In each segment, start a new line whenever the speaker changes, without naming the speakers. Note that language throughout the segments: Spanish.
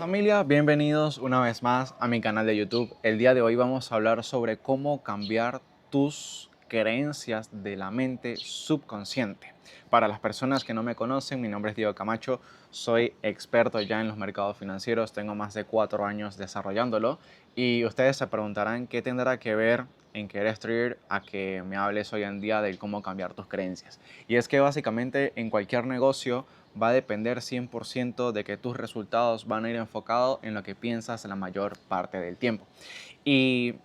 Familia, bienvenidos una vez más a mi canal de YouTube. El día de hoy vamos a hablar sobre cómo cambiar tus creencias de la mente subconsciente. Para las personas que no me conocen, mi nombre es Diego Camacho, soy experto ya en los mercados financieros, tengo más de 4 años desarrollándolo y ustedes se preguntarán qué tendrá que ver en querer trader a que me hables hoy en día de cómo cambiar tus creencias. Y es que básicamente en cualquier negocio va a depender 100% de que tus resultados van a ir enfocados en lo que piensas la mayor parte del tiempo. Y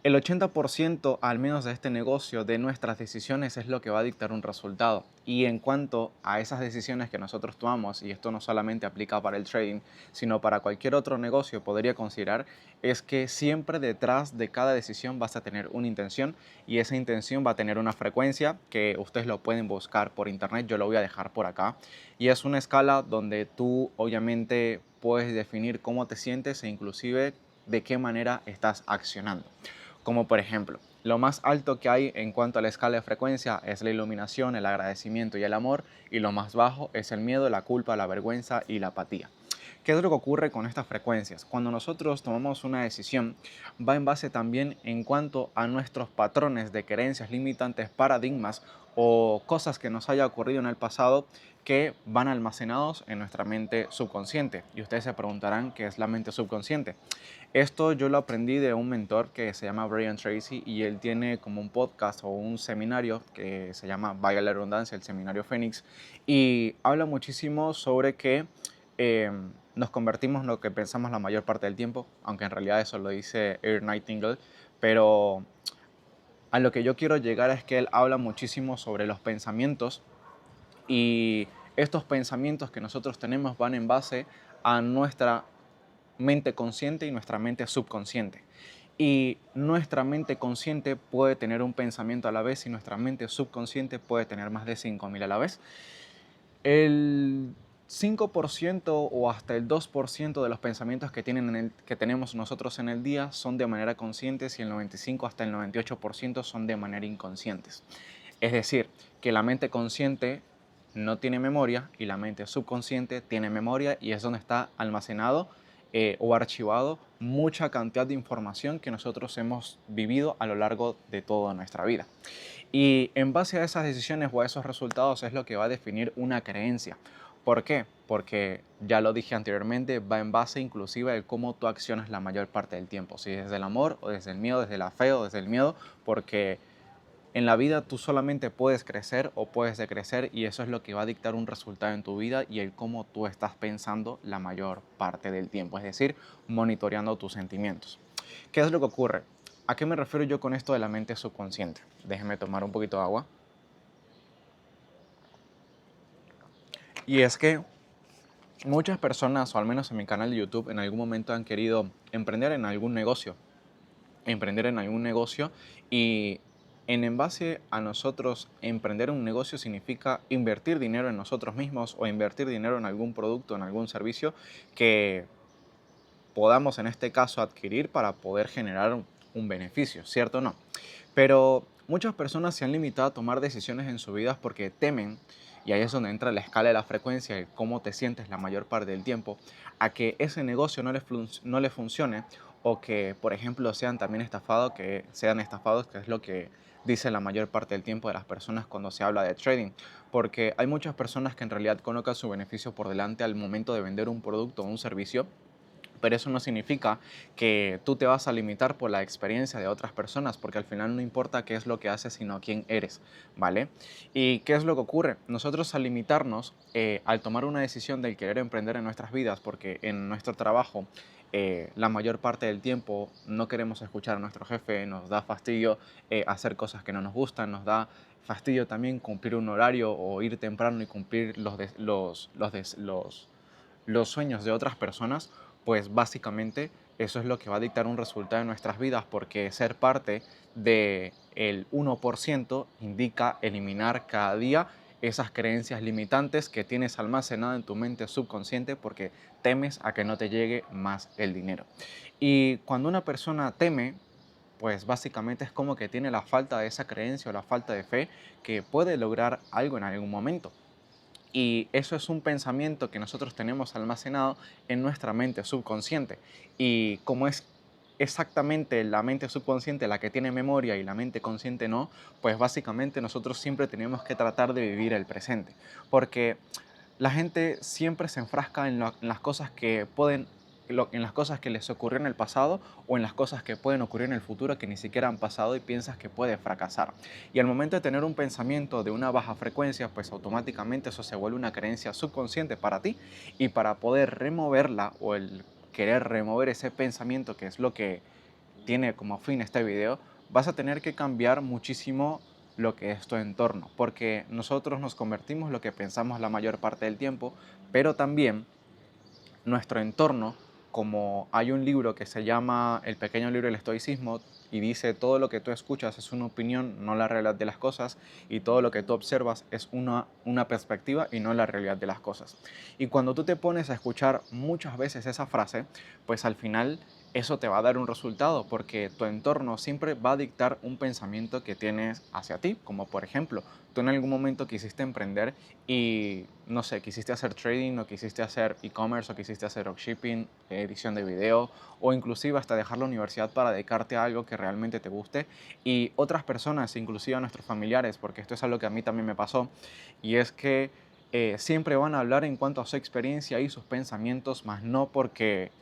el 80% al menos de este negocio, de nuestras decisiones, es lo que va a dictar un resultado. Y en cuanto a esas decisiones que nosotros tomamos, y esto no solamente aplica para el trading, sino para cualquier otro negocio, podría considerar, es que siempre detrás de cada decisión vas a tener una intención y esa intención va a tener una frecuencia que ustedes lo pueden buscar por internet, yo lo voy a dejar por acá. Y es una escala donde tú obviamente puedes definir cómo te sientes e inclusive de qué manera estás accionando. Como por ejemplo, lo más alto que hay en cuanto a la escala de frecuencia es la iluminación, el agradecimiento y el amor, y lo más bajo es el miedo, la culpa, la vergüenza y la apatía. ¿Qué es lo que ocurre con estas frecuencias? Cuando nosotros tomamos una decisión, va en base también en cuanto a nuestros patrones de creencias limitantes, paradigmas o cosas que nos haya ocurrido en el pasado que van almacenados en nuestra mente subconsciente. Y ustedes se preguntarán qué es la mente subconsciente. Esto yo lo aprendí de un mentor que se llama Brian Tracy y él tiene como un podcast o un seminario que se llama, vaya la redundancia, el Seminario Fénix, y habla muchísimo sobre que nos convertimos en lo que pensamos la mayor parte del tiempo, aunque en realidad eso lo dice Earl Nightingale, pero a lo que yo quiero llegar es que él habla muchísimo sobre los pensamientos y estos pensamientos que nosotros tenemos van en base a nuestra mente consciente y nuestra mente subconsciente. Y nuestra mente consciente puede tener un pensamiento a la vez y nuestra mente subconsciente puede tener más de 5.000 a la vez. El 5% o hasta el 2% de los pensamientos que tenemos nosotros en el día son de manera consciente y el 95 hasta el 98% son de manera inconscientes. Es decir, que la mente consciente no tiene memoria y la mente subconsciente tiene memoria y es donde está almacenado o archivado mucha cantidad de información que nosotros hemos vivido a lo largo de toda nuestra vida. Y en base a esas decisiones o a esos resultados es lo que va a definir una creencia. ¿Por qué? Porque ya lo dije anteriormente, va en base inclusive de cómo tú accionas la mayor parte del tiempo, si desde el amor o desde el miedo, desde la fe o desde el miedo, porque en la vida tú solamente puedes crecer o puedes decrecer y eso es lo que va a dictar un resultado en tu vida y el cómo tú estás pensando la mayor parte del tiempo, es decir, monitoreando tus sentimientos. ¿Qué es lo que ocurre? ¿A qué me refiero yo con esto de la mente subconsciente? Déjeme tomar un poquito de agua. Y es que muchas personas, o al menos en mi canal de YouTube, en algún momento han querido emprender en algún negocio y en base a nosotros emprender un negocio significa invertir dinero en nosotros mismos o invertir dinero en algún producto, en algún servicio que podamos en este caso adquirir para poder generar un beneficio, ¿cierto o no? Pero muchas personas se han limitado a tomar decisiones en su vida porque temen, y ahí es donde entra la escala de la frecuencia y cómo te sientes la mayor parte del tiempo, a que ese negocio no le funcione o que, por ejemplo, sean estafados, que es lo que dice la mayor parte del tiempo de las personas cuando se habla de trading, porque hay muchas personas que en realidad colocan su beneficio por delante al momento de vender un producto o un servicio, pero eso no significa que tú te vas a limitar por la experiencia de otras personas, porque al final no importa qué es lo que haces, sino quién eres, ¿vale? ¿Y qué es lo que ocurre? Nosotros al limitarnos, al tomar una decisión de querer emprender en nuestras vidas, porque en nuestro trabajo la mayor parte del tiempo no queremos escuchar a nuestro jefe, nos da fastidio hacer cosas que no nos gustan, nos da fastidio también cumplir un horario o ir temprano y cumplir los sueños de otras personas, pues básicamente eso es lo que va a dictar un resultado en nuestras vidas, porque ser parte del 1% indica eliminar cada día esas creencias limitantes que tienes almacenado en tu mente subconsciente porque temes a que no te llegue más el dinero. Y cuando una persona teme, pues básicamente es como que tiene la falta de esa creencia o la falta de fe que puede lograr algo en algún momento. Y eso es un pensamiento que nosotros tenemos almacenado en nuestra mente subconsciente. Y como es exactamente la mente subconsciente la que tiene memoria y la mente consciente no, pues básicamente nosotros siempre tenemos que tratar de vivir el presente. Porque la gente siempre se enfrasca en las cosas que pueden, en las cosas que les ocurrió en el pasado o en las cosas que pueden ocurrir en el futuro que ni siquiera han pasado y piensas que puede fracasar. Y al momento de tener un pensamiento de una baja frecuencia, pues automáticamente eso se vuelve una creencia subconsciente para ti y para poder removerla o el querer remover ese pensamiento, que es lo que tiene como fin este video, vas a tener que cambiar muchísimo lo que es tu entorno, porque nosotros nos convertimos lo que pensamos la mayor parte del tiempo, pero también nuestro entorno, como hay un libro que se llama El pequeño libro del estoicismo y dice todo lo que tú escuchas es una opinión, no la realidad de las cosas, y todo lo que tú observas es una perspectiva y no la realidad de las cosas. Y cuando tú te pones a escuchar muchas veces esa frase, pues al final eso te va a dar un resultado porque tu entorno siempre va a dictar un pensamiento que tienes hacia ti, como por ejemplo, tú en algún momento quisiste emprender y, no sé, quisiste hacer trading o quisiste hacer e-commerce o quisiste hacer dropshipping, edición de video o inclusive hasta dejar la universidad para dedicarte a algo que realmente te guste y otras personas, inclusive a nuestros familiares, porque esto es algo que a mí también me pasó y es que siempre van a hablar en cuanto a su experiencia y sus pensamientos, más no porque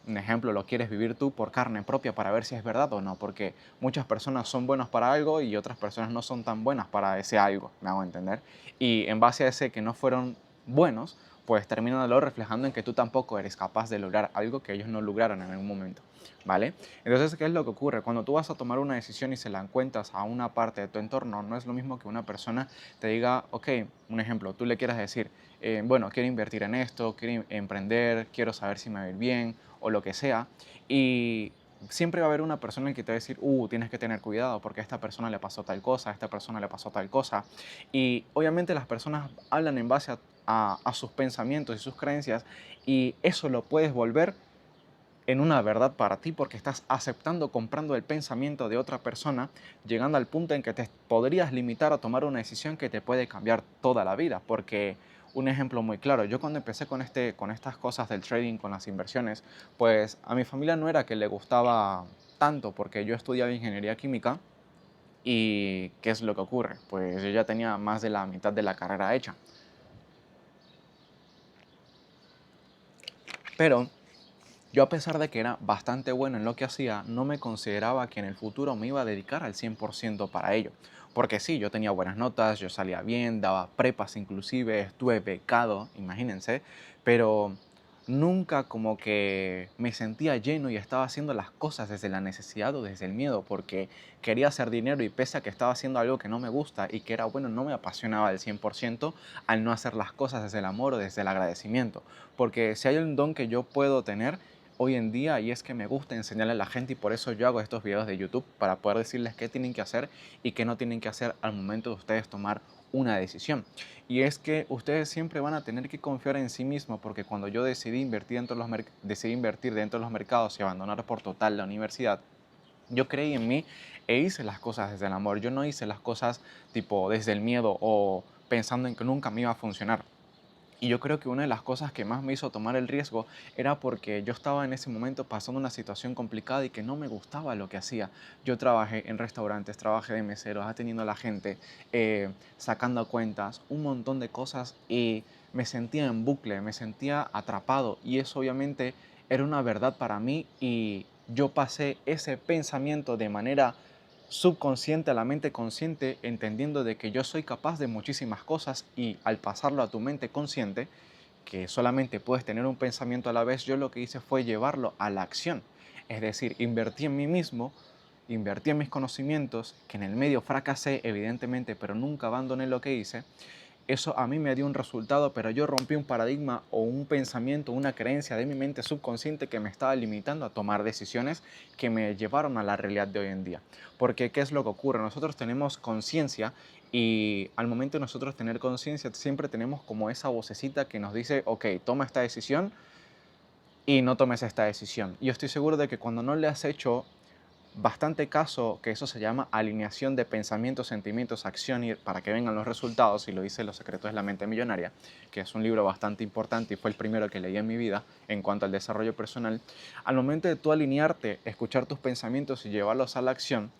un ejemplo, lo quieres vivir tú por carne propia para ver si es verdad o no, porque muchas personas son buenas para algo y otras personas no son tan buenas para ese algo, me hago entender. Y en base a ese que no fueron buenos, pues terminan luego reflejando en que tú tampoco eres capaz de lograr algo que ellos no lograron en algún momento, ¿vale? Entonces, ¿qué es lo que ocurre? Cuando tú vas a tomar una decisión y se la cuentas a una parte de tu entorno, no es lo mismo que una persona te diga, ok, un ejemplo, tú le quieras decir, bueno, quiero invertir en esto, quiero emprender, quiero saber si me va a ir bien o lo que sea. Y siempre va a haber una persona que te va a decir, tienes que tener cuidado porque a esta persona le pasó tal cosa, a esta persona le pasó tal cosa. Y obviamente las personas hablan en base a sus pensamientos y sus creencias y eso lo puedes volver en una verdad para ti porque estás aceptando, comprando el pensamiento de otra persona, llegando al punto en que te podrías limitar a tomar una decisión que te puede cambiar toda la vida. Porque un ejemplo muy claro, yo cuando empecé con estas cosas del trading, con las inversiones, pues a mi familia no era que le gustaba tanto porque yo estudiaba ingeniería química y ¿qué es lo que ocurre? Pues yo ya tenía más de la mitad de la carrera hecha. Pero yo, a pesar de que era bastante bueno en lo que hacía, no me consideraba que en el futuro me iba a dedicar al 100% para ello. Porque sí, yo tenía buenas notas, yo salía bien, daba prepas inclusive, estuve becado, imagínense, pero nunca como que me sentía lleno y estaba haciendo las cosas desde la necesidad o desde el miedo, porque quería hacer dinero y pese a que estaba haciendo algo que no me gusta y que era bueno, no me apasionaba al 100% al no hacer las cosas desde el amor o desde el agradecimiento. Porque si hay un don que yo puedo tener, hoy en día y es que me gusta enseñarle a la gente y por eso yo hago estos videos de YouTube para poder decirles qué tienen que hacer y qué no tienen que hacer al momento de ustedes tomar una decisión. Y es que ustedes siempre van a tener que confiar en sí mismos porque cuando yo decidí invertir dentro de los mercados y abandonar por total la universidad, yo creí en mí e hice las cosas desde el amor. Yo no hice las cosas tipo desde el miedo o pensando en que nunca me iba a funcionar. Y yo creo que una de las cosas que más me hizo tomar el riesgo era porque yo estaba en ese momento pasando una situación complicada y que no me gustaba lo que hacía. Yo trabajé en restaurantes, trabajé de mesero, atendiendo a la gente, sacando cuentas, un montón de cosas y me sentía en bucle, me sentía atrapado y eso obviamente era una verdad para mí y yo pasé ese pensamiento de manera subconsciente a la mente consciente, entendiendo de que yo soy capaz de muchísimas cosas y al pasarlo a tu mente consciente, que solamente puedes tener un pensamiento a la vez, yo lo que hice fue llevarlo a la acción. Es decir, invertí en mí mismo, invertí en mis conocimientos, que en el medio fracasé evidentemente, pero nunca abandoné lo que hice. Eso a mí me dio un resultado, pero yo rompí un paradigma o un pensamiento, una creencia de mi mente subconsciente que me estaba limitando a tomar decisiones que me llevaron a la realidad de hoy en día. Porque, ¿qué es lo que ocurre? Nosotros tenemos conciencia y al momento de nosotros tener conciencia siempre tenemos como esa vocecita que nos dice, ok, toma esta decisión y no tomes esta decisión. Y yo estoy seguro de que cuando no le has hecho bastante caso que eso se llama alineación de pensamientos, sentimientos, acción y para que vengan los resultados, y lo dice Los secretos de la mente millonaria, que es un libro bastante importante y fue el primero que leí en mi vida en cuanto al desarrollo personal. Al momento de tú alinearte, escuchar tus pensamientos y llevarlos a la acción,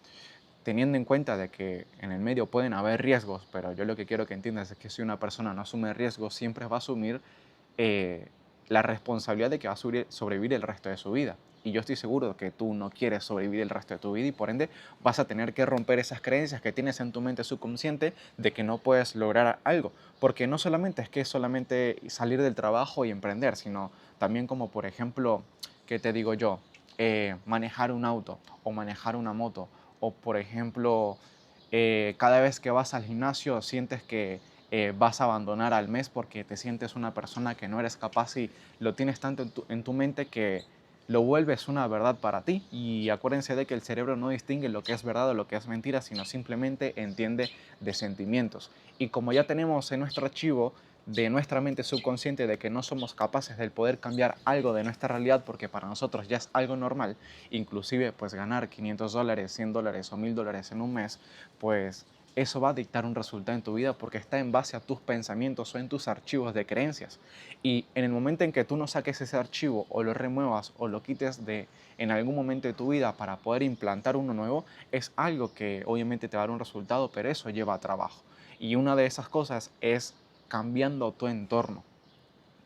teniendo en cuenta de que en el medio pueden haber riesgos, pero yo lo que quiero que entiendas es que si una persona no asume riesgos, siempre va a asumir eh, la responsabilidad de que va a sobrevivir el resto de su vida. Y yo estoy seguro que tú no quieres sobrevivir el resto de tu vida y por ende vas a tener que romper esas creencias que tienes en tu mente subconsciente de que no puedes lograr algo. Porque no solamente es que es solamente salir del trabajo y emprender, sino también como por ejemplo, ¿qué te digo yo? Manejar un auto o manejar una moto o por ejemplo, cada vez que vas al gimnasio sientes que vas a abandonar al mes porque te sientes una persona que no eres capaz y lo tienes tanto en tu mente que lo vuelves una verdad para ti. Y acuérdense de que el cerebro no distingue lo que es verdad o lo que es mentira, sino simplemente entiende de sentimientos. Y como ya tenemos en nuestro archivo de nuestra mente subconsciente de que no somos capaces de poder cambiar algo de nuestra realidad porque para nosotros ya es algo normal, inclusive pues ganar $500, $100 o $1000 en un mes, pues eso va a dictar un resultado en tu vida porque está en base a tus pensamientos o en tus archivos de creencias. Y en el momento en que tú no saques ese archivo o lo remuevas o lo quites de en algún momento de tu vida para poder implantar uno nuevo, es algo que obviamente te va a dar un resultado, pero eso lleva trabajo. Y una de esas cosas es cambiando tu entorno,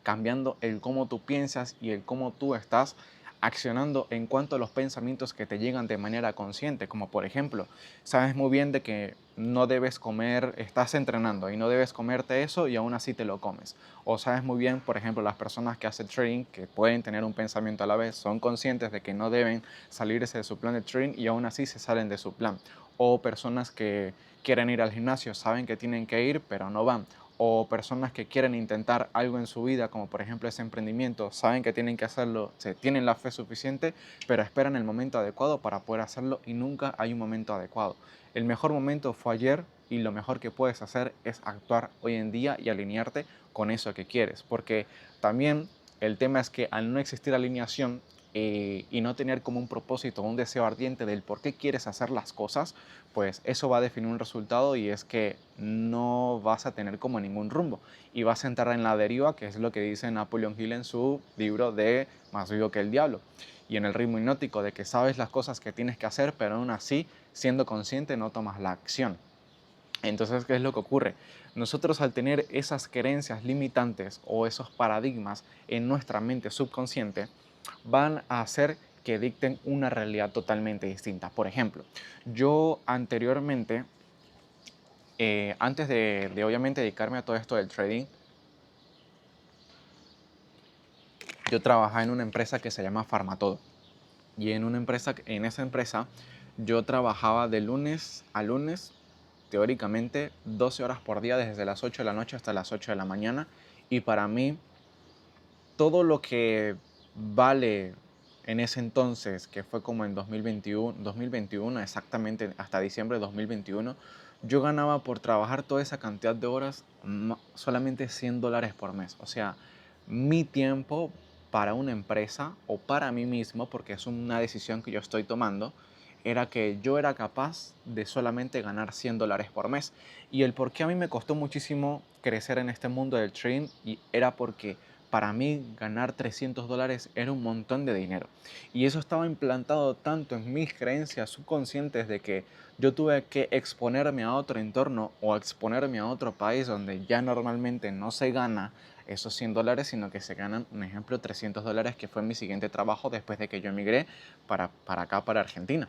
cambiando el cómo tú piensas y el cómo tú estás accionando en cuanto a los pensamientos que te llegan de manera consciente, como por ejemplo, sabes muy bien de que no debes comer, estás entrenando y no debes comerte eso y aún así te lo comes. O sabes muy bien, por ejemplo, las personas que hacen trading, que pueden tener un pensamiento a la vez, son conscientes de que no deben salirse de su plan de trading y aún así se salen de su plan. O personas que quieren ir al gimnasio, saben que tienen que ir, pero no van, o personas que quieren intentar algo en su vida, como por ejemplo ese emprendimiento, saben que tienen que hacerlo, se tienen la fe suficiente, pero esperan el momento adecuado para poder hacerlo y nunca hay un momento adecuado. El mejor momento fue ayer y lo mejor que puedes hacer es actuar hoy en día y alinearte con eso que quieres, porque también el tema es que al no existir alineación y no tener como un propósito, un deseo ardiente del por qué quieres hacer las cosas, pues eso va a definir un resultado y es que no vas a tener como ningún rumbo y vas a entrar en la deriva, que es lo que dice Napoleon Hill en su libro de Más vivo que el diablo, y en el ritmo hipnótico de que sabes las cosas que tienes que hacer, pero aún así, siendo consciente, no tomas la acción. Entonces, ¿qué es lo que ocurre? Nosotros al tener esas creencias limitantes o esos paradigmas en nuestra mente subconsciente, van a hacer que dicten una realidad totalmente distinta. Por ejemplo, yo anteriormente, antes de obviamente dedicarme a todo esto del trading, yo trabajaba en una empresa que se llama Farmatodo. Y en esa empresa yo trabajaba de lunes a lunes, teóricamente 12 horas por día, desde las 8 de la noche hasta las 8 de la mañana. Y para mí, todo lo que vale en ese entonces, que fue como en 2021 exactamente hasta diciembre de 2021, yo ganaba por trabajar toda esa cantidad de horas solamente $100 por mes. O sea, mi tiempo para una empresa o para mí mismo, porque es una decisión que yo estoy tomando, era que yo era capaz de solamente ganar $100 por mes. Y el por qué a mí me costó muchísimo crecer en este mundo del trading y era porque para mí ganar $300 era un montón de dinero. Y eso estaba implantado tanto en mis creencias subconscientes de que yo tuve que exponerme a otro entorno o exponerme a otro país donde ya normalmente no se gana esos $100, sino que se ganan, un ejemplo, $300, que fue mi siguiente trabajo después de que yo emigré para acá, para Argentina.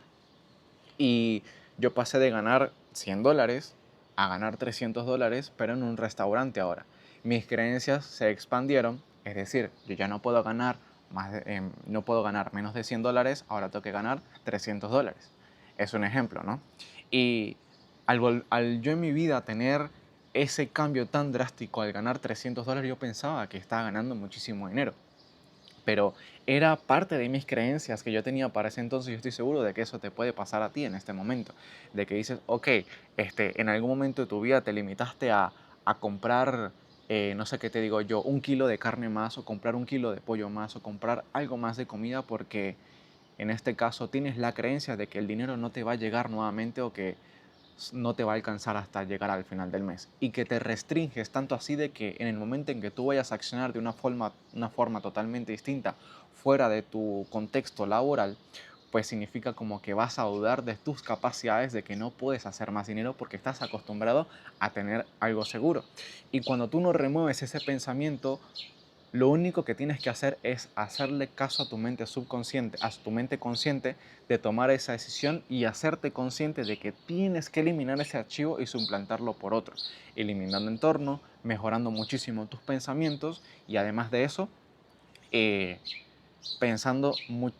Y yo pasé de ganar $100 a ganar $300, pero en un restaurante ahora. Mis creencias se expandieron, es decir, yo ya no puedo ganar no puedo ganar menos de $100, ahora tengo que ganar $300. Es un ejemplo, ¿no? Y al yo en mi vida tener ese cambio tan drástico al ganar $300, yo pensaba que estaba ganando muchísimo dinero, pero era parte de mis creencias que yo tenía para ese entonces. Yo estoy seguro de que eso te puede pasar a ti en este momento, de que dices, ok, en algún momento de tu vida te limitaste a comprar, no sé qué te digo yo, 1 kilo de carne más o comprar 1 kilo de pollo más o comprar algo más de comida porque en este caso tienes la creencia de que el dinero no te va a llegar nuevamente o que no te va a alcanzar hasta llegar al final del mes y que te restringes tanto así de que en el momento en que tú vayas a accionar de una forma totalmente distinta fuera de tu contexto laboral, pues significa como que vas a dudar de tus capacidades, de que no puedes hacer más dinero porque estás acostumbrado a tener algo seguro. Y cuando tú no remueves ese pensamiento, lo único que tienes que hacer es hacerle caso a tu mente subconsciente, a tu mente consciente de tomar esa decisión y hacerte consciente de que tienes que eliminar ese archivo y suplantarlo por otro, eliminando entorno, mejorando muchísimo tus pensamientos y además de eso, eh,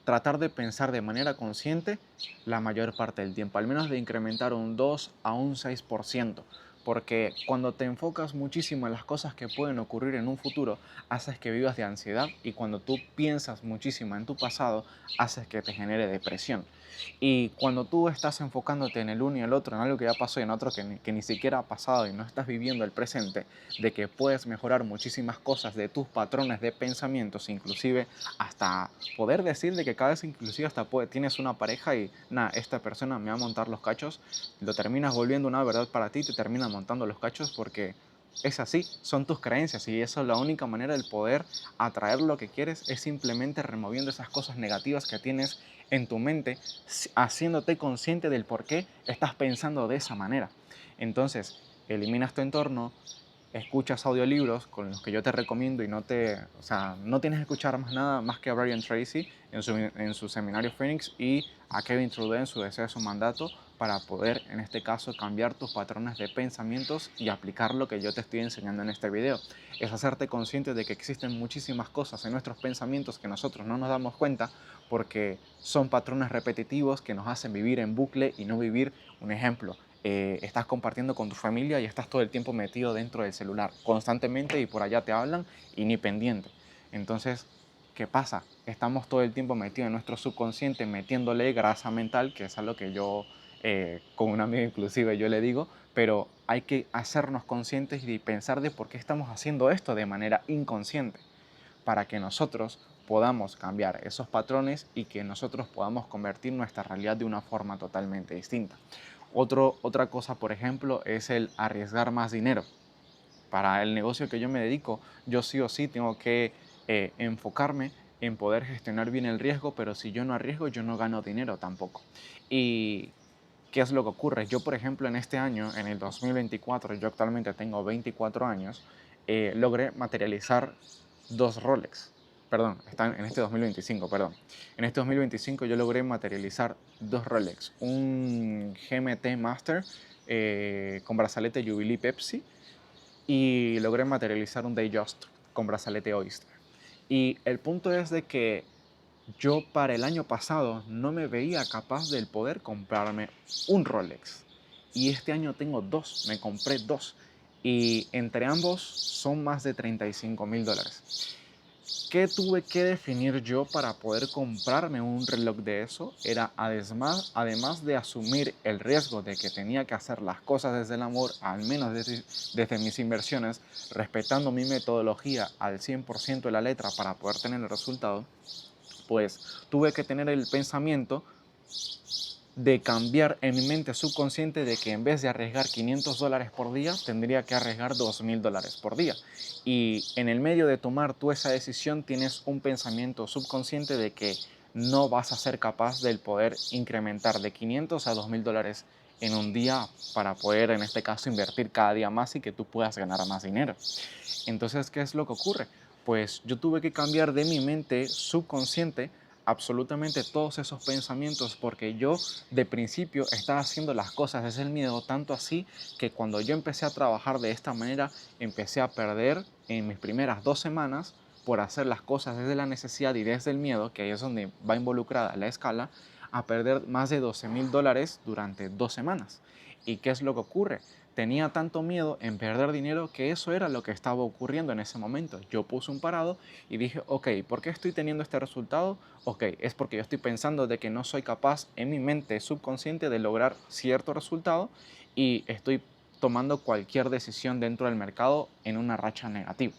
tratar de pensar de manera consciente la mayor parte del tiempo, al menos de incrementar un 2 a un 6%, porque cuando te enfocas muchísimo en las cosas que pueden ocurrir en un futuro, haces que vivas de ansiedad y cuando tú piensas muchísimo en tu pasado, haces que te genere depresión. Y cuando tú estás enfocándote en el uno y el otro, en algo que ya pasó y en otro que ni siquiera ha pasado y no estás viviendo el presente, de que puedes mejorar muchísimas cosas de tus patrones de pensamientos, inclusive hasta poder decir de que cada vez inclusive hasta tienes una pareja y nada, esta persona me va a montar los cachos, lo terminas volviendo una verdad para ti, te termina montando los cachos porque es así, son tus creencias y eso es la única manera de poder atraer lo que quieres, es simplemente removiendo esas cosas negativas que tienes en tu mente, haciéndote consciente del por qué estás pensando de esa manera. Entonces, eliminas tu entorno, escuchas audiolibros con los que yo te recomiendo y no tienes que escuchar más nada más que a Brian Tracy en su seminario Phoenix y a Kevin Trudeau en su deseo de su mandato para poder, en este caso, cambiar tus patrones de pensamientos y aplicar lo que yo te estoy enseñando en este video. Es hacerte consciente de que existen muchísimas cosas en nuestros pensamientos que nosotros no nos damos cuenta porque son patrones repetitivos que nos hacen vivir en bucle y no vivir, un ejemplo, estás compartiendo con tu familia y estás todo el tiempo metido dentro del celular constantemente y por allá te hablan y ni pendiente. Entonces, ¿qué pasa? Estamos todo el tiempo metidos en nuestro subconsciente metiéndole grasa mental, que es algo que yo con un amigo inclusive yo le digo, pero hay que hacernos conscientes y pensar de por qué estamos haciendo esto de manera inconsciente para que nosotros podamos cambiar esos patrones y que nosotros podamos convertir nuestra realidad de una forma totalmente distinta. Otra cosa, por ejemplo, es el arriesgar más dinero. Para el negocio que yo me dedico, yo sí o sí tengo que enfocarme en poder gestionar bien el riesgo, pero si yo no arriesgo, yo no gano dinero tampoco. Y ¿qué es lo que ocurre? Yo, por ejemplo, en este año, en el 2024, yo actualmente tengo 24 años, logré materializar dos Rolex. Perdón, están en este 2025, perdón. En este 2025 yo logré materializar dos Rolex. Un GMT Master con brazalete Jubilee Pepsi y logré materializar un Datejust con brazalete Oyster. Y el punto es de que yo para el año pasado no me veía capaz del poder comprarme un Rolex. Y este año tengo dos, me compré dos. Y entre ambos son más de $35,000. ¿Qué tuve que definir yo para poder comprarme un reloj de eso? Era además de asumir el riesgo de que tenía que hacer las cosas desde el amor, al menos desde mis inversiones, respetando mi metodología al 100% de la letra para poder tener el resultado, pues tuve que tener el pensamiento de cambiar en mi mente subconsciente de que en vez de arriesgar $500 por día, tendría que arriesgar $2,000 por día. Y en el medio de tomar tú esa decisión, tienes un pensamiento subconsciente de que no vas a ser capaz del poder incrementar de 500 a $2,000 en un día para poder, en este caso, invertir cada día más y que tú puedas ganar más dinero. Entonces, ¿qué es lo que ocurre? Pues yo tuve que cambiar de mi mente subconsciente absolutamente todos esos pensamientos porque yo de principio estaba haciendo las cosas desde el miedo, tanto así que cuando yo empecé a trabajar de esta manera, empecé a perder en mis primeras 2 semanas por hacer las cosas desde la necesidad y desde el miedo, que ahí es donde va involucrada la escala, a perder más de $12,000 durante 2 semanas. ¿Y qué es lo que ocurre? Tenía tanto miedo en perder dinero que eso era lo que estaba ocurriendo en ese momento. Yo puse un parado y dije, ok, ¿por qué estoy teniendo este resultado? Ok, es porque yo estoy pensando de que no soy capaz en mi mente subconsciente de lograr cierto resultado y estoy tomando cualquier decisión dentro del mercado en una racha negativa.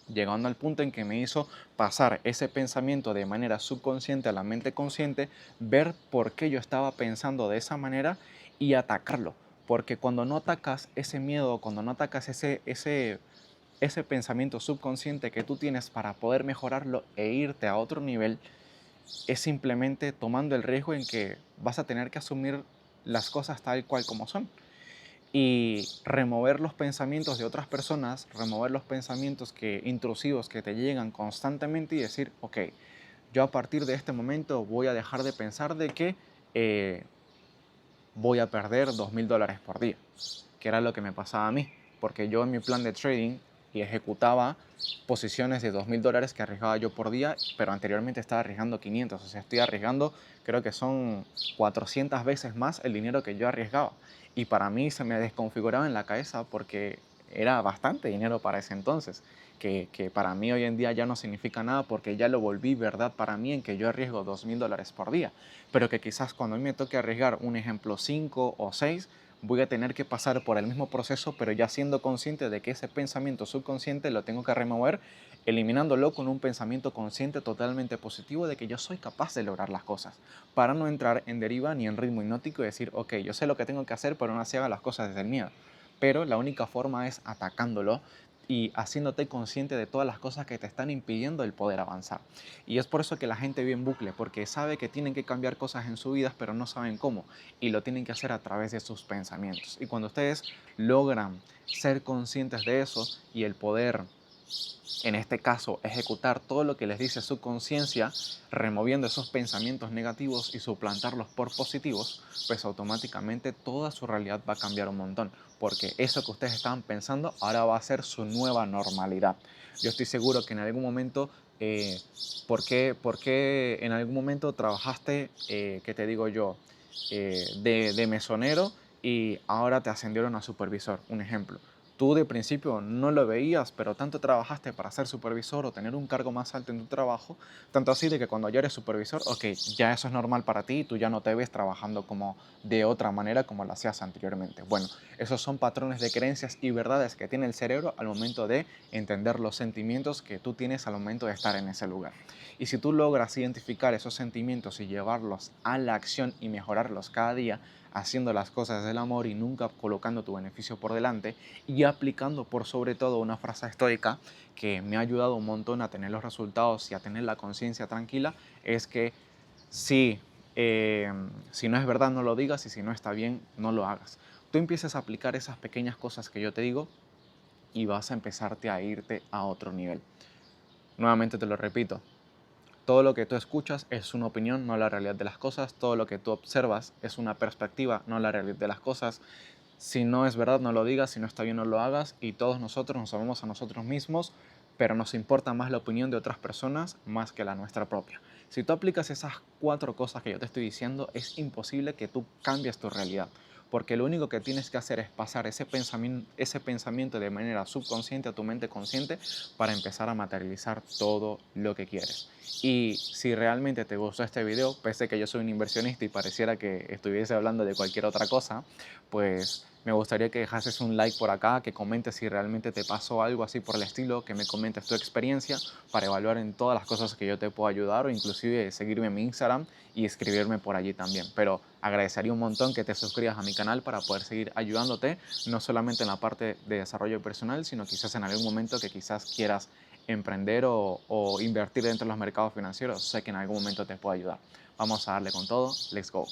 llegando al punto en que me hizo pasar ese pensamiento de manera subconsciente a la mente consciente, ver por qué yo estaba pensando de esa manera y atacarlo. Porque cuando no atacas ese miedo, cuando no atacas ese pensamiento subconsciente que tú tienes para poder mejorarlo e irte a otro nivel, es simplemente tomando el riesgo en que vas a tener que asumir las cosas tal cual como son y remover los pensamientos de otras personas, remover los pensamientos intrusivos que te llegan constantemente y decir, ok, yo a partir de este momento voy a dejar de pensar de que eh, voy a perder $2000 por día, que era lo que me pasaba a mí, porque yo en mi plan de trading y ejecutaba posiciones de $2000 que arriesgaba yo por día, pero anteriormente estaba arriesgando 500, o sea, estoy arriesgando, creo que son 400 veces más el dinero que yo arriesgaba. Y para mí se me desconfiguraba en la cabeza porque era bastante dinero para ese entonces, que para mí hoy en día ya no significa nada porque ya lo volví verdad para mí en que yo arriesgo $2000 por día, pero que quizás cuando a mí me toque arriesgar un ejemplo 5 o 6 voy a tener que pasar por el mismo proceso, pero ya siendo consciente de que ese pensamiento subconsciente lo tengo que remover, eliminándolo con un pensamiento consciente totalmente positivo de que yo soy capaz de lograr las cosas, para no entrar en deriva ni en ritmo hipnótico y decir, ok, yo sé lo que tengo que hacer, pero no así haga las cosas desde el miedo. Pero la única forma es atacándolo y haciéndote consciente de todas las cosas que te están impidiendo el poder avanzar. Y es por eso que la gente vive en bucle, porque sabe que tienen que cambiar cosas en su vida, pero no saben cómo, y lo tienen que hacer a través de sus pensamientos. Y cuando ustedes logran ser conscientes de eso y el poder, en este caso, ejecutar todo lo que les dice su conciencia, removiendo esos pensamientos negativos y suplantarlos por positivos, pues automáticamente toda su realidad va a cambiar un montón, porque eso que ustedes estaban pensando ahora va a ser su nueva normalidad. Yo estoy seguro que en algún momento, por qué en algún momento trabajaste, qué te digo yo, de mesonero y ahora te ascendieron a supervisor? Un ejemplo. Tú de principio no lo veías, pero tanto trabajaste para ser supervisor o tener un cargo más alto en tu trabajo, tanto así de que cuando ya eres supervisor, ok, ya eso es normal para ti y tú ya no te ves trabajando como de otra manera como lo hacías anteriormente. Bueno, esos son patrones de creencias y verdades que tiene el cerebro al momento de entender los sentimientos que tú tienes al momento de estar en ese lugar. Y si tú logras identificar esos sentimientos y llevarlos a la acción y mejorarlos cada día, haciendo las cosas del amor y nunca colocando tu beneficio por delante y aplicando por sobre todo una frase estoica que me ha ayudado un montón a tener los resultados y a tener la conciencia tranquila, es que si, si no es verdad no lo digas y si no está bien no lo hagas. Tú empiezas a aplicar esas pequeñas cosas que yo te digo y vas a empezarte a irte a otro nivel. Nuevamente te lo repito, todo lo que tú escuchas es una opinión, no la realidad de las cosas. Todo lo que tú observas es una perspectiva, no la realidad de las cosas. Si no es verdad, no lo digas. Si no está bien, no lo hagas. Y todos nosotros nos amamos a nosotros mismos, pero nos importa más la opinión de otras personas más que la nuestra propia. Si tú aplicas esas 4 cosas que yo te estoy diciendo, es imposible que tú cambies tu realidad. Porque lo único que tienes que hacer es pasar ese pensamiento de manera subconsciente a tu mente consciente para empezar a materializar todo lo que quieres. Y si realmente te gustó este video, pese a que yo soy un inversionista y pareciera que estuviese hablando de cualquier otra cosa, pues me gustaría que dejases un like por acá, que comentes si realmente te pasó algo así por el estilo, que me comentes tu experiencia para evaluar en todas las cosas que yo te puedo ayudar o inclusive seguirme en mi Instagram y escribirme por allí también. Pero agradecería un montón que te suscribas a mi canal para poder seguir ayudándote, no solamente en la parte de desarrollo personal, sino quizás en algún momento que quizás quieras emprender o invertir dentro de los mercados financieros. Sé que en algún momento te puedo ayudar. Vamos a darle con todo. Let's go.